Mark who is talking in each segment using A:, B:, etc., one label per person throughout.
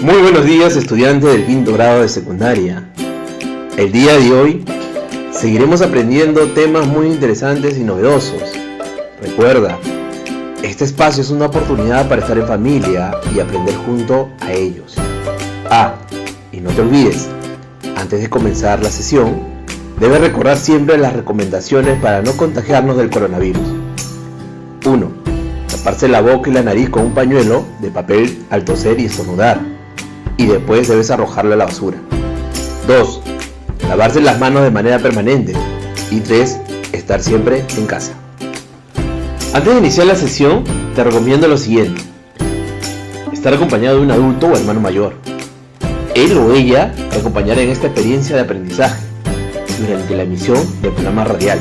A: Muy buenos días, estudiantes del quinto grado de secundaria. El día de hoy seguiremos aprendiendo temas muy interesantes y novedosos. Recuerda, este espacio es una oportunidad para estar en familia y aprender junto a ellos. Y no te olvides, antes de comenzar la sesión, debes recordar siempre las recomendaciones para no contagiarnos del coronavirus. 1. Taparse la boca y la nariz con un pañuelo de papel al toser y estornudar, y después debes arrojarlo a la basura. 2. Lavarse las manos de manera permanente. Y 3. Estar siempre en casa. Antes de iniciar la sesión, te recomiendo lo siguiente: estar acompañado de un adulto o hermano mayor. Él o ella te acompañará en esta experiencia de aprendizaje durante la emisión del programa radial.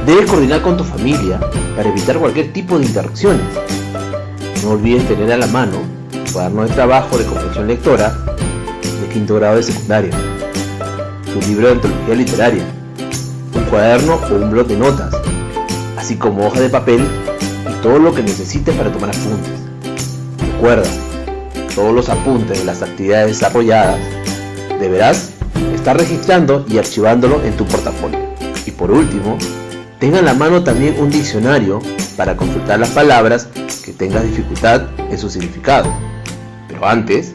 A: Debes coordinar con tu familia para evitar cualquier tipo de interrupciones. No olvides tener a la mano tu cuaderno de trabajo de comprensión lectora de quinto grado de secundaria, tu libro de antología literaria, un cuaderno o un blog de notas, así como hoja de papel y todo lo que necesites para tomar apuntes. Recuerda, todos los apuntes de las actividades desarrolladas deberás estar registrando y archivándolo en tu portafolio. Y por último, ten a la mano también un diccionario para consultar las palabras que tengas dificultad en su significado. Pero antes,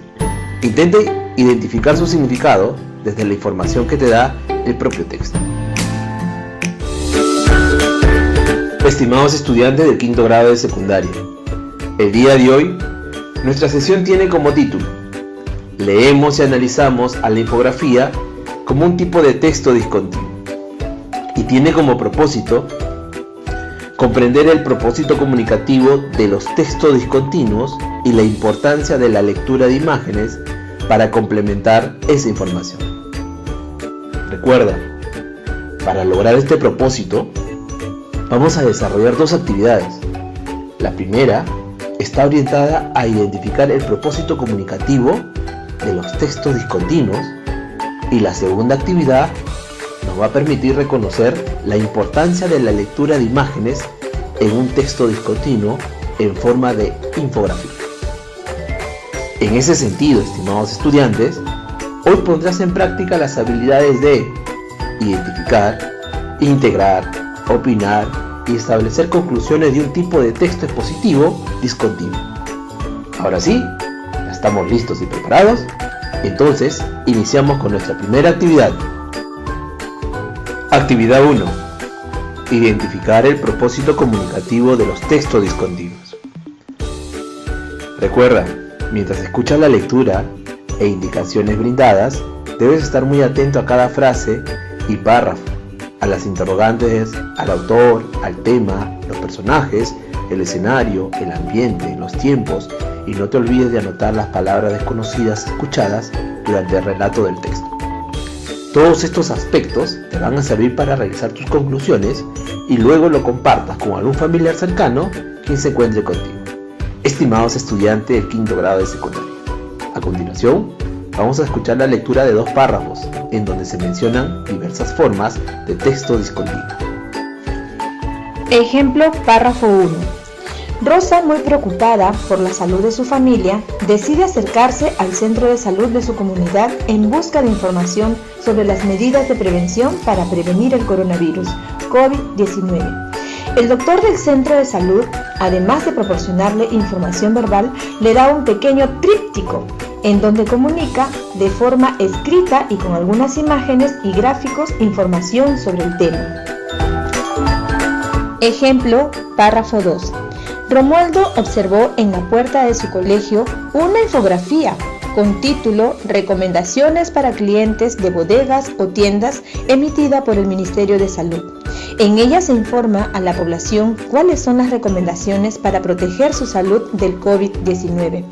A: intente identificar su significado desde la información que te da el propio texto. Estimados estudiantes del quinto grado de secundaria, el día de hoy, nuestra sesión tiene como título: leemos y analizamos a la infografía como un tipo de texto discontinuo, y tiene como propósito comprender el propósito comunicativo de los textos discontinuos y la importancia de la lectura de imágenes para complementar esa información. Recuerda, para lograr este propósito, vamos a desarrollar dos actividades. La primera está orientada a identificar el propósito comunicativo de los textos discontinuos, y la segunda actividad nos va a permitir reconocer la importancia de la lectura de imágenes en un texto discontinuo en forma de infografía. En ese sentido, estimados estudiantes, hoy pondrás en práctica las habilidades de identificar, integrar, opinar y establecer conclusiones de un tipo de texto expositivo discontinuo. Ahora sí, ya estamos listos y preparados. Entonces, iniciamos con nuestra primera actividad. Actividad 1. Identificar el propósito comunicativo de los textos discontinuos. Recuerda, mientras escuchas la lectura e indicaciones brindadas, debes estar muy atento a cada frase y párrafo, a las interrogantes, al autor, al tema, los personajes, el escenario, el ambiente, los tiempos, y no te olvides de anotar las palabras desconocidas escuchadas durante el relato del texto. Todos estos aspectos te van a servir para realizar tus conclusiones y luego lo compartas con algún familiar cercano quien se encuentre contigo. Estimados estudiantes del quinto grado de secundaria, a continuación vamos a escuchar la lectura de dos párrafos en donde se mencionan diversas formas de texto discontinuo.
B: Ejemplo, párrafo 1. Rosa, muy preocupada por la salud de su familia, decide acercarse al centro de salud de su comunidad en busca de información sobre las medidas de prevención para prevenir el coronavirus COVID-19. El doctor del centro de salud, además de proporcionarle información verbal, le da un pequeño tríptico en donde comunica de forma escrita y con algunas imágenes y gráficos información sobre el tema. Ejemplo, párrafo 2. Romualdo observó en la puerta de su colegio una infografía con título Recomendaciones para clientes de bodegas o tiendas, emitida por el Ministerio de Salud. En ella se informa a la población cuáles son las recomendaciones para proteger su salud del COVID-19.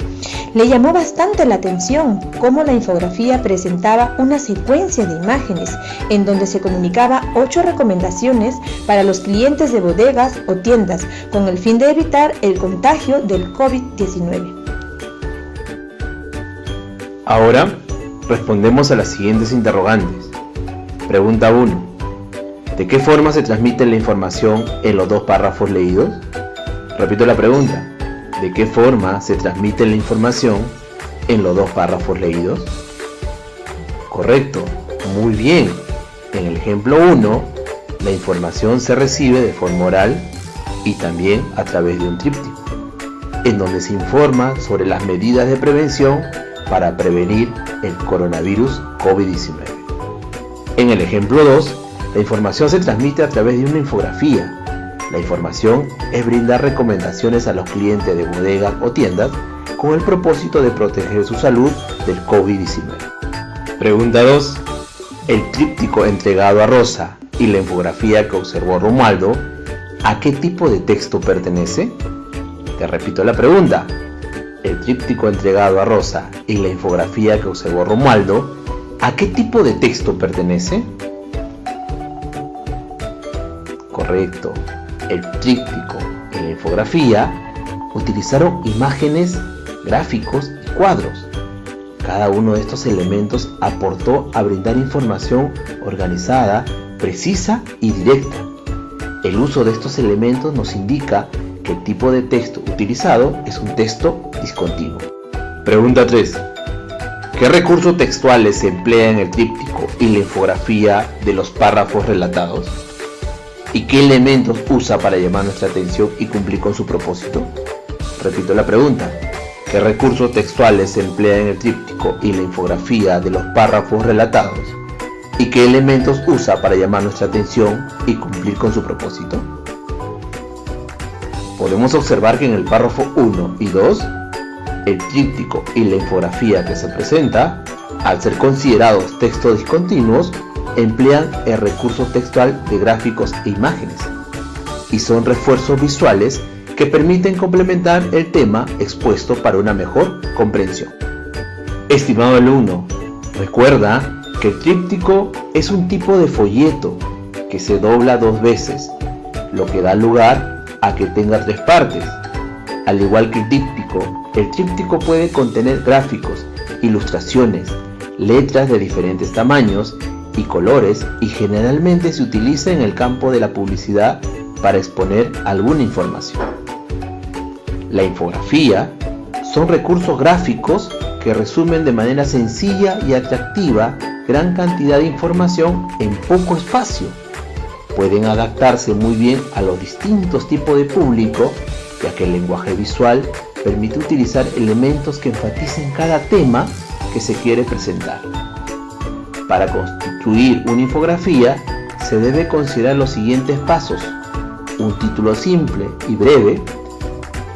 B: Le llamó bastante la atención cómo la infografía presentaba una secuencia de imágenes en donde se comunicaba 8 recomendaciones para los clientes de bodegas o tiendas con el fin de evitar el contagio del COVID-19.
A: Ahora respondemos a las siguientes interrogantes. Pregunta 1. ¿De qué forma se transmite la información en los dos párrafos leídos? Repito la pregunta. ¿De qué forma se transmite la información en los dos párrafos leídos? Correcto, muy bien. En el ejemplo 1, la información se recibe de forma oral y también a través de un tríptico, en donde se informa sobre las medidas de prevención para prevenir el coronavirus COVID-19. En el ejemplo 2, la información se transmite a través de una infografía. La información es brindar recomendaciones a los clientes de bodegas o tiendas con el propósito de proteger su salud del COVID-19. Pregunta 2. El tríptico entregado a Rosa y la infografía que observó Romualdo, ¿a qué tipo de texto pertenece? Te repito la pregunta. El tríptico entregado a Rosa y la infografía que observó Romualdo, ¿a qué tipo de texto pertenece? Correcto. El tríptico y la infografía utilizaron imágenes, gráficos y cuadros. Cada uno de estos elementos aportó a brindar información organizada, precisa y directa. El uso de estos elementos nos indica que el tipo de texto utilizado es un texto discontinuo. Pregunta 3. ¿Qué recursos textuales se emplean en el tríptico y la infografía de los párrafos relatados? ¿Y qué elementos usa para llamar nuestra atención y cumplir con su propósito? Repito la pregunta. ¿Qué recursos textuales se emplean en el tríptico y la infografía de los párrafos relatados? ¿Y qué elementos usa para llamar nuestra atención y cumplir con su propósito? Podemos observar que en el párrafo 1 y 2, el tríptico y la infografía que se presenta, al ser considerados textos discontinuos, emplean el recurso textual de gráficos e imágenes, y son refuerzos visuales que permiten complementar el tema expuesto para una mejor comprensión. Estimado alumno, recuerda que el tríptico es un tipo de folleto que se dobla 2 veces, lo que da lugar a que tenga 3 partes. Al igual que el tríptico puede contener gráficos, ilustraciones, letras de diferentes tamaños y colores, y generalmente se utiliza en el campo de la publicidad para exponer alguna información. La infografía son recursos gráficos que resumen de manera sencilla y atractiva gran cantidad de información en poco espacio. Pueden adaptarse muy bien a los distintos tipos de público, ya que el lenguaje visual permite utilizar elementos que enfaticen cada tema que se quiere presentar. Para constituir una infografía se debe considerar los siguientes pasos: un título simple y breve,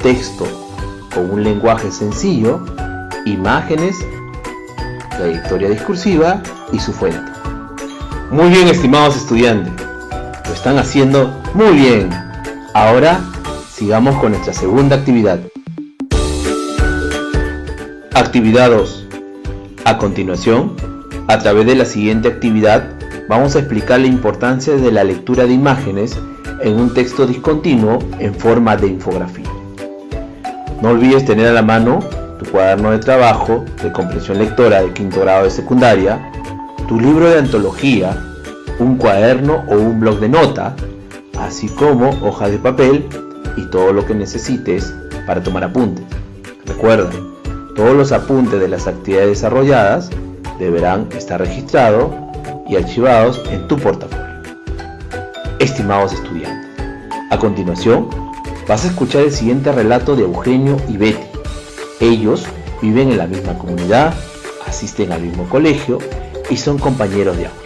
A: texto con un lenguaje sencillo, imágenes, trayectoria discursiva y su fuente. Muy bien, estimados estudiantes, lo están haciendo muy bien. Ahora sigamos con nuestra segunda actividad. Actividad 2. A continuación, a través de la siguiente actividad, vamos a explicar la importancia de la lectura de imágenes en un texto discontinuo en forma de infografía. No olvides tener a la mano tu cuaderno de trabajo de comprensión lectora de 5º grado de secundaria, tu libro de antología, un cuaderno o un bloc de nota, así como hojas de papel y todo lo que necesites para tomar apuntes. Recuerda, todos los apuntes de las actividades desarrolladas deberán estar registrados y archivados en tu portafolio. Estimados estudiantes, a continuación vas a escuchar el siguiente relato de Eugenio y Betty. Ellos viven en la misma comunidad, asisten al mismo colegio y son compañeros de aula.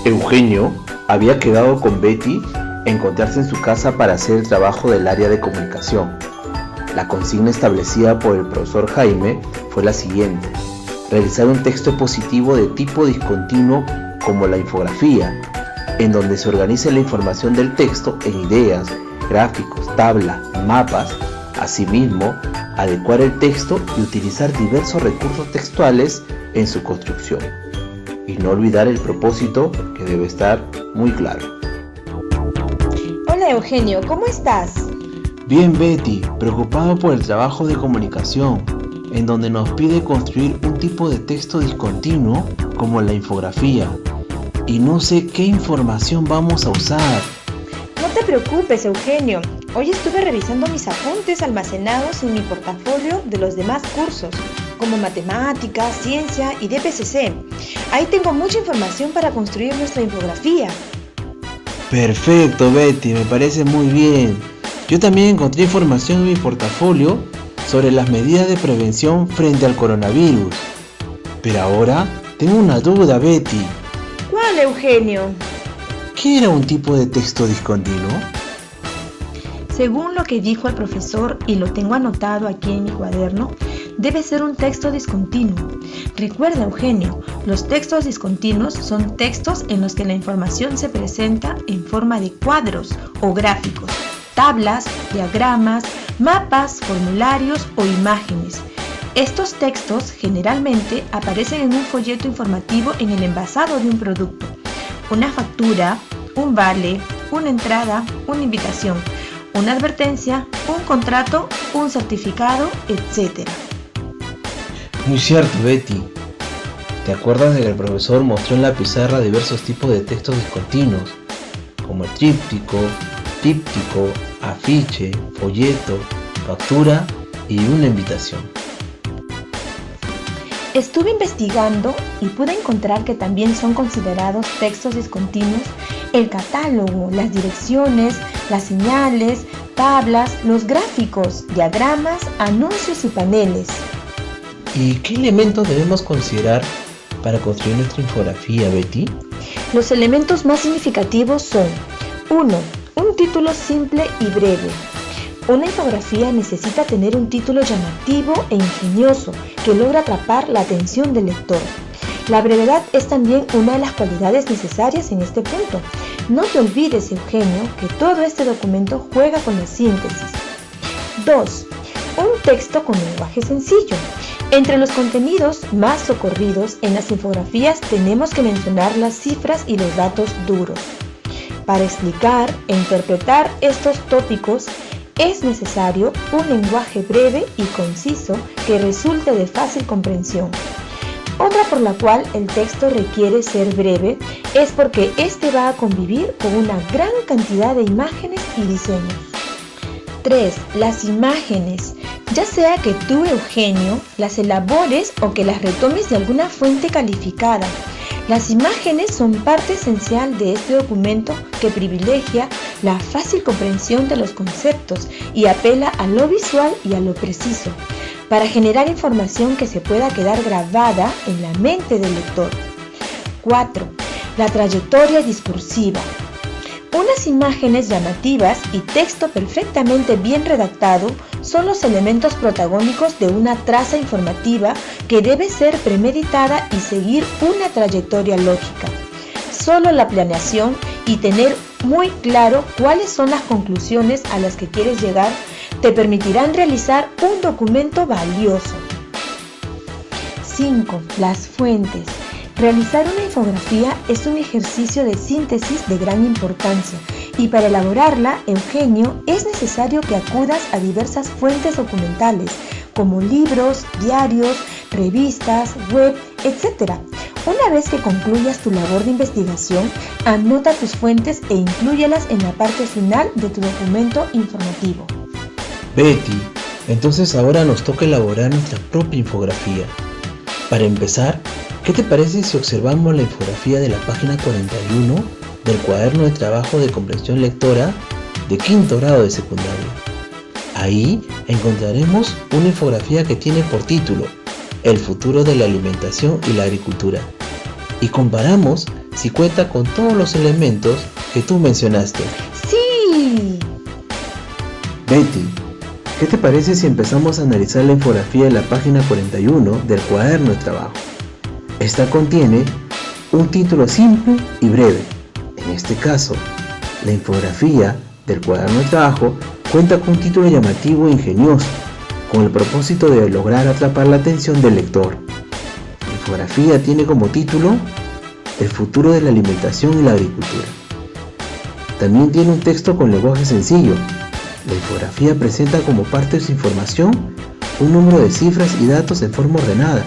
A: Eugenio había quedado con Betty encontrarse en su casa para hacer el trabajo del área de comunicación. La consigna establecida por el profesor Jaime fue la siguiente: realizar un texto expositivo de tipo discontinuo como la infografía, en donde se organice la información del texto en ideas, gráficos, tablas, mapas. Asimismo, adecuar el texto y utilizar diversos recursos textuales en su construcción. Y no olvidar el propósito, que debe estar muy claro.
B: Hola Eugenio, ¿cómo estás?
A: Bien, Betty, preocupado por el trabajo de comunicación, en donde nos pide construir un tipo de texto discontinuo como la infografía. Y no sé qué información vamos a usar.
B: No te preocupes, Eugenio. Hoy estuve revisando mis apuntes almacenados en mi portafolio de los demás cursos, como matemáticas, ciencia y DPCC. Ahí tengo mucha información para construir nuestra infografía.
A: Perfecto, Betty, me parece muy bien. Yo también encontré información en mi portafolio sobre las medidas de prevención frente al coronavirus. Pero ahora tengo una duda, Betty.
B: ¿Cuál, Eugenio?
A: ¿Qué era un tipo de texto discontinuo?
B: Según lo que dijo el profesor, y lo tengo anotado aquí en mi cuaderno, debe ser un texto discontinuo. Recuerda, Eugenio, los textos discontinuos son textos en los que la información se presenta en forma de cuadros o gráficos, tablas, diagramas, mapas, formularios o imágenes. Estos textos generalmente aparecen en un folleto informativo en el envasado de un producto, una factura, un vale, una entrada, una invitación, una advertencia, un contrato, un certificado, etc.
A: Muy cierto, Betty. ¿Te acuerdas de que el profesor mostró en la pizarra diversos tipos de textos discontinuos, como el tríptico, afiche, folleto, factura y una invitación?
B: Estuve investigando y pude encontrar que también son considerados textos discontinuos el catálogo, las direcciones, las señales, tablas, los gráficos, diagramas, anuncios y paneles.
A: ¿Y qué elementos debemos considerar para construir nuestra infografía, Betty?
B: Los elementos más significativos son: 1. Un título simple y breve. Una infografía necesita tener un título llamativo e ingenioso que logra atrapar la atención del lector. La brevedad es también una de las cualidades necesarias en este punto. No te olvides, Eugenio, que todo este documento juega con la síntesis. 2. Un texto con lenguaje sencillo. Entre los contenidos más socorridos en las infografías tenemos que mencionar las cifras y los datos duros. Para explicar e interpretar estos tópicos es necesario un lenguaje breve y conciso que resulte de fácil comprensión. Otra por la cual el texto requiere ser breve es porque este va a convivir con una gran cantidad de imágenes y diseños. 3. Las imágenes. Ya sea que tú, Eugenio, las elabores o que las retomes de alguna fuente calificada. Las imágenes son parte esencial de este documento que privilegia la fácil comprensión de los conceptos y apela a lo visual y a lo preciso, para generar información que se pueda quedar grabada en la mente del lector. 4. La trayectoria discursiva. Unas imágenes llamativas y texto perfectamente bien redactado son los elementos protagónicos de una traza informativa que debe ser premeditada y seguir una trayectoria lógica. Solo la planeación y tener muy claro cuáles son las conclusiones a las que quieres llegar te permitirán realizar un documento valioso. 5. Las fuentes. Realizar una infografía es un ejercicio de síntesis de gran importancia y para elaborarla, Eugenio, es necesario que acudas a diversas fuentes documentales como libros, diarios, revistas, web, etc. Una vez que concluyas tu labor de investigación, anota tus fuentes e inclúyelas en la parte final de tu documento informativo.
A: Betty, entonces ahora nos toca elaborar nuestra propia infografía. Para empezar, ¿qué te parece si observamos la infografía de la página 41 del cuaderno de trabajo de comprensión lectora de quinto grado de secundaria? Ahí encontraremos una infografía que tiene por título El futuro de la alimentación y la agricultura. Y comparamos si cuenta con todos los elementos que tú mencionaste.
B: ¡Sí!
A: Betty, ¿qué te parece si empezamos a analizar la infografía de la página 41 del cuaderno de trabajo? Esta contiene un título simple y breve. En este caso, la infografía del cuaderno de trabajo cuenta con un título llamativo e ingenioso, con el propósito de lograr atrapar la atención del lector. La infografía tiene como título El futuro de la alimentación y la agricultura. También tiene un texto con lenguaje sencillo. La infografía presenta como parte de su información un número de cifras y datos en forma ordenada.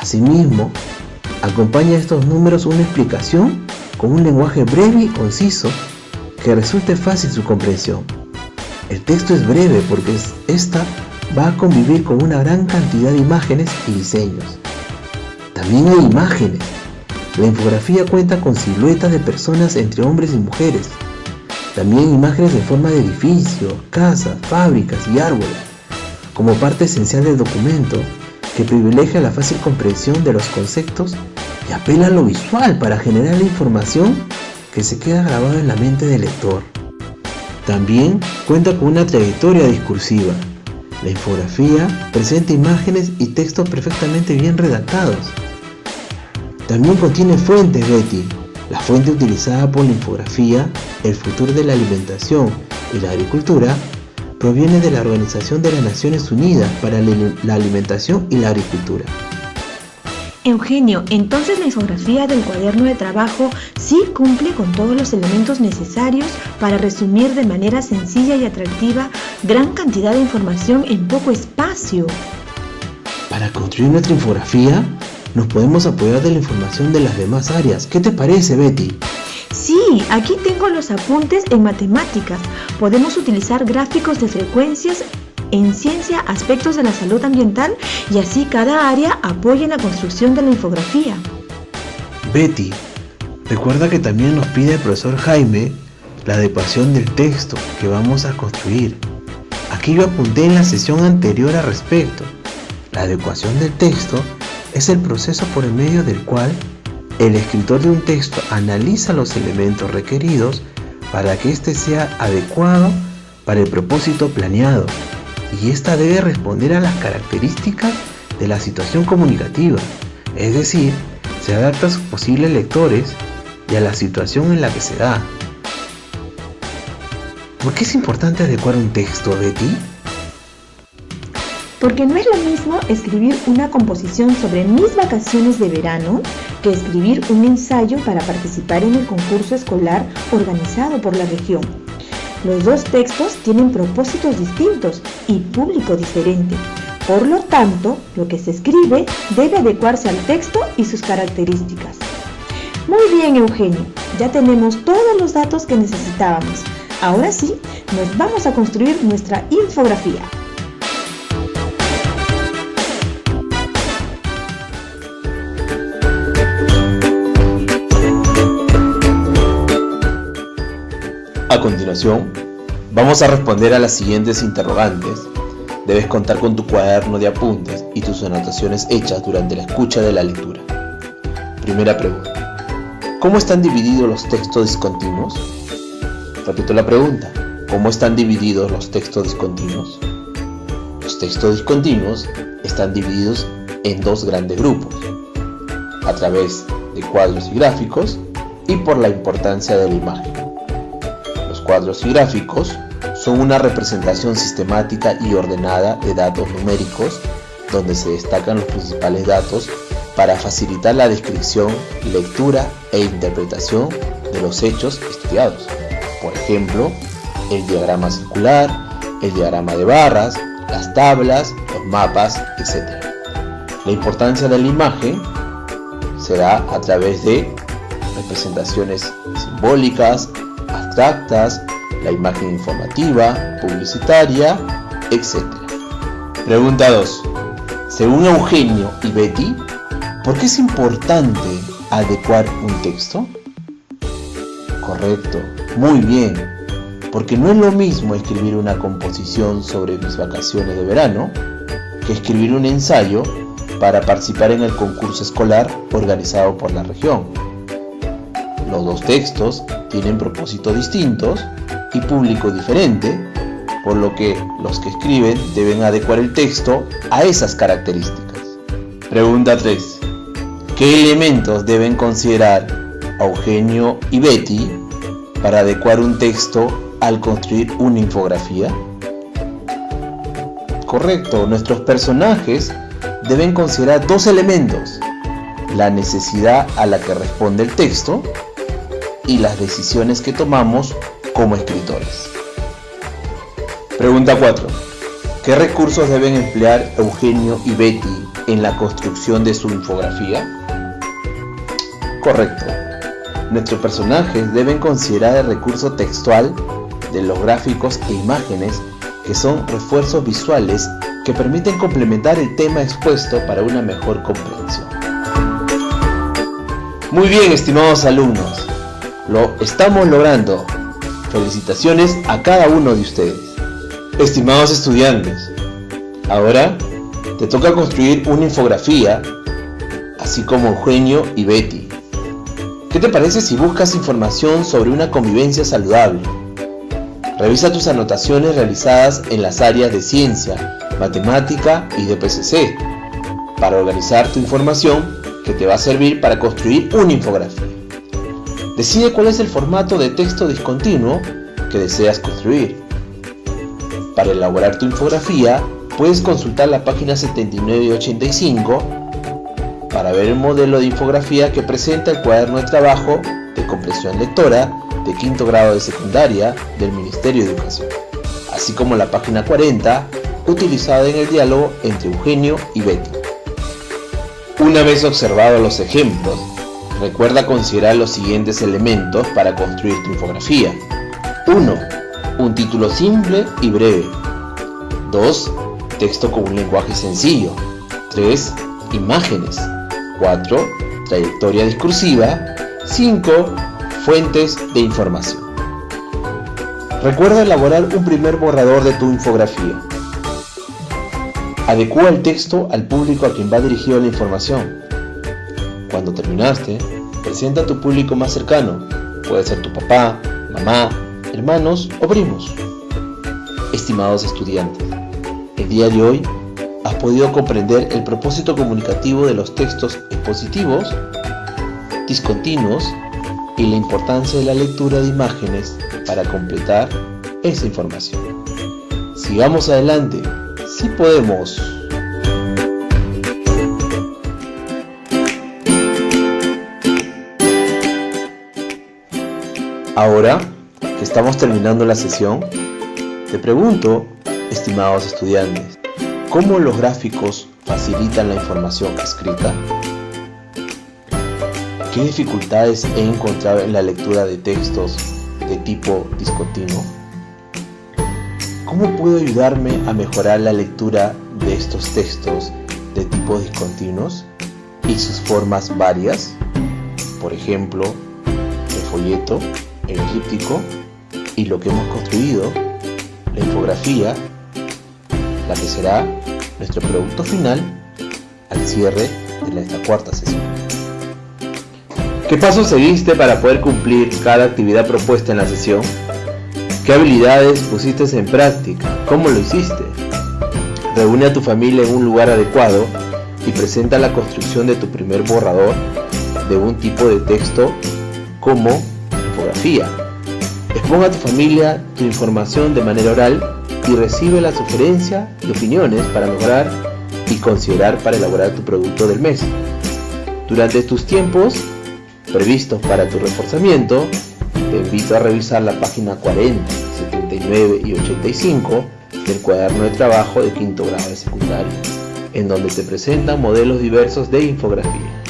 A: Asimismo, acompaña a estos números una explicación con un lenguaje breve y conciso que resulte fácil su comprensión. El texto es breve porque esta va a convivir con una gran cantidad de imágenes y diseños. También hay imágenes. La infografía cuenta con siluetas de personas entre hombres y mujeres. También imágenes en forma de edificios, casas, fábricas y árboles, como parte esencial del documento, que privilegia la fácil comprensión de los conceptos y apela a lo visual para generar la información que se queda grabada en la mente del lector. También cuenta con una trayectoria discursiva. La infografía presenta imágenes y textos perfectamente bien redactados. También contiene fuentes, Betty. La fuente utilizada por la infografía, El futuro de la alimentación y la agricultura, proviene de la Organización de las Naciones Unidas para la Alimentación y la Agricultura.
B: Eugenio, entonces la infografía del cuaderno de trabajo sí cumple con todos los elementos necesarios para resumir de manera sencilla y atractiva gran cantidad de información en poco espacio.
A: Para construir nuestra infografía, nos podemos apoyar de la información de las demás áreas. ¿Qué te parece, Betty?
B: Sí, aquí tengo los apuntes en matemáticas. Podemos utilizar gráficos de frecuencias en ciencia, aspectos de la salud ambiental, y así cada área apoya en la construcción de la infografía.
A: Betty, recuerda que también nos pide el profesor Jaime la adecuación del texto que vamos a construir. Aquí yo apunté en la sesión anterior al respecto. La adecuación del texto es el proceso por el medio del cual el escritor de un texto analiza los elementos requeridos para que éste sea adecuado para el propósito planeado, y ésta debe responder a las características de la situación comunicativa, es decir, se adapta a sus posibles lectores y a la situación en la que se da. ¿Por qué es importante adecuar un texto, Betty?
B: Porque no es lo mismo escribir una composición sobre mis vacaciones de verano que escribir un ensayo para participar en el concurso escolar organizado por la región. Los dos textos tienen propósitos distintos y público diferente. Por lo tanto, lo que se escribe debe adecuarse al texto y sus características. Muy bien, Eugenio, ya tenemos todos los datos que necesitábamos. Ahora sí, nos vamos a construir nuestra infografía.
A: A continuación, vamos a responder a las siguientes interrogantes. Debes contar con tu cuaderno de apuntes y tus anotaciones hechas durante la escucha de la lectura. Primera pregunta: ¿cómo están divididos los textos discontinuos? Repito la pregunta: ¿cómo están divididos los textos discontinuos? Los textos discontinuos están divididos en dos grandes grupos, a través de cuadros y gráficos y por la importancia de la imagen. Los cuadros y gráficos son una representación sistemática y ordenada de datos numéricos donde se destacan los principales datos para facilitar la descripción, lectura e interpretación de los hechos estudiados. Por ejemplo, el diagrama circular, el diagrama de barras, las tablas, los mapas, etc. La importancia de la imagen se da a través de representaciones simbólicas, abstractas, la imagen informativa, publicitaria, etc. Pregunta 2. Según Eugenio y Betty, ¿por qué es importante adecuar un texto? Correcto, muy bien, porque no es lo mismo escribir una composición sobre mis vacaciones de verano que escribir un ensayo para participar en el concurso escolar organizado por la región. Los dos textos tienen propósitos distintos y público diferente, por lo que los que escriben deben adecuar el texto a esas características. Pregunta 3. ¿Qué elementos deben considerar Eugenio y Betty para adecuar un texto al construir una infografía? Correcto, nuestros personajes deben considerar dos elementos: la necesidad a la que responde el texto y las decisiones que tomamos como escritores. Pregunta 4. ¿Qué recursos deben emplear Eugenio y Betty en la construcción de su infografía? Correcto. Nuestros personajes deben considerar el recurso textual de los gráficos e imágenes, que son refuerzos visuales que permiten complementar el tema expuesto para una mejor comprensión. Muy bien, estimados alumnos, lo estamos logrando. Felicitaciones a cada uno de ustedes. Estimados estudiantes, ahora te toca construir una infografía, así como Eugenio y Betty. ¿Qué te parece si buscas información sobre una convivencia saludable? Revisa tus anotaciones realizadas en las áreas de ciencia, matemática y de PCC para organizar tu información que te va a servir para construir una infografía. Decide cuál es el formato de texto discontinuo que deseas construir. Para elaborar tu infografía, puedes consultar la página 79 y 85 para ver el modelo de infografía que presenta el cuaderno de trabajo de comprensión lectora de quinto grado de secundaria del Ministerio de Educación, así como la página 40 utilizada en el diálogo entre Eugenio y Betty. Una vez observados los ejemplos, recuerda considerar los siguientes elementos para construir tu infografía. 1. Un título simple y breve. 2. Texto con un lenguaje sencillo. 3. Imágenes. 4. Trayectoria discursiva. 5. Fuentes de información. Recuerda elaborar un primer borrador de tu infografía. Adecúa el texto al público a quien va dirigido la información. Cuando terminaste, presenta a tu público más cercano. Puede ser tu papá, mamá, hermanos o primos. Estimados estudiantes, el día de hoy has podido comprender el propósito comunicativo de los textos expositivos, discontinuos y la importancia de la lectura de imágenes para completar esa información. Sigamos adelante, sí podemos. Ahora que estamos terminando la sesión, te pregunto, estimados estudiantes, ¿cómo los gráficos facilitan la información escrita? ¿Qué dificultades he encontrado en la lectura de textos de tipo discontinuo? ¿Cómo puedo ayudarme a mejorar la lectura de estos textos de tipo discontinuos y sus formas varias? Por ejemplo, el folleto, el tríptico y lo que hemos construido, la infografía, la que será nuestro producto final al cierre de esta cuarta sesión. ¿Qué pasos seguiste para poder cumplir cada actividad propuesta en la sesión? ¿Qué habilidades pusiste en práctica? ¿Cómo lo hiciste? Reúne a tu familia en un lugar adecuado y presenta la construcción de tu primer borrador de un tipo de texto como infografía. Exponga a tu familia tu información de manera oral y recibe la sugerencia y opiniones para mejorar y considerar para elaborar tu producto del mes. Durante tus tiempos previstos para tu reforzamiento, te invito a revisar la página 40, 79 y 85 del cuaderno de trabajo de quinto grado de secundaria, en donde te presentan modelos diversos de infografía.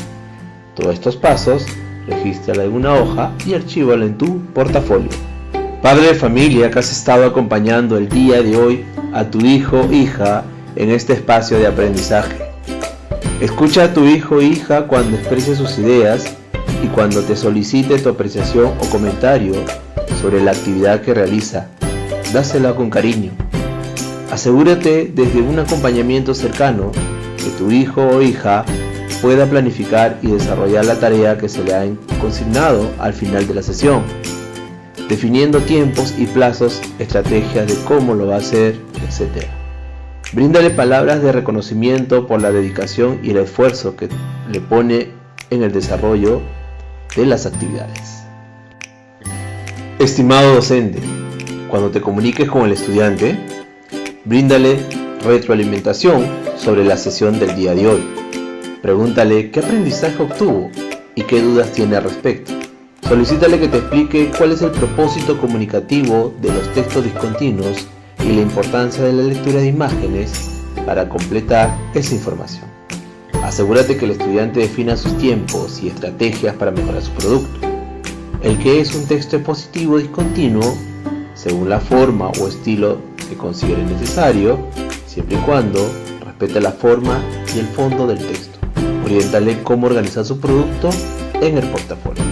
A: Todos estos pasos, regístralo en una hoja y archívalo en tu portafolio. Padre de familia que has estado acompañando el día de hoy a tu hijo o hija en este espacio de aprendizaje. Escucha a tu hijo o hija cuando exprese sus ideas y cuando te solicite tu apreciación o comentario sobre la actividad que realiza. Dásela con cariño. Asegúrate desde un acompañamiento cercano que tu hijo o hija pueda planificar y desarrollar la tarea que se le ha consignado al final de la sesión, definiendo tiempos y plazos, estrategias de cómo lo va a hacer, etc. Bríndale palabras de reconocimiento por la dedicación y el esfuerzo que le pone en el desarrollo de las actividades. Estimado docente, cuando te comuniques con el estudiante, bríndale retroalimentación sobre la sesión del día de hoy. Pregúntale qué aprendizaje obtuvo y qué dudas tiene al respecto. Solicítale que te explique cuál es el propósito comunicativo de los textos discontinuos y la importancia de la lectura de imágenes para completar esa información. Asegúrate que el estudiante defina sus tiempos y estrategias para mejorar su producto. El que es un texto expositivo discontinuo según la forma o estilo que considere necesario, siempre y cuando respete la forma y el fondo del texto. Oriéntale cómo organizar su producto en el portafolio.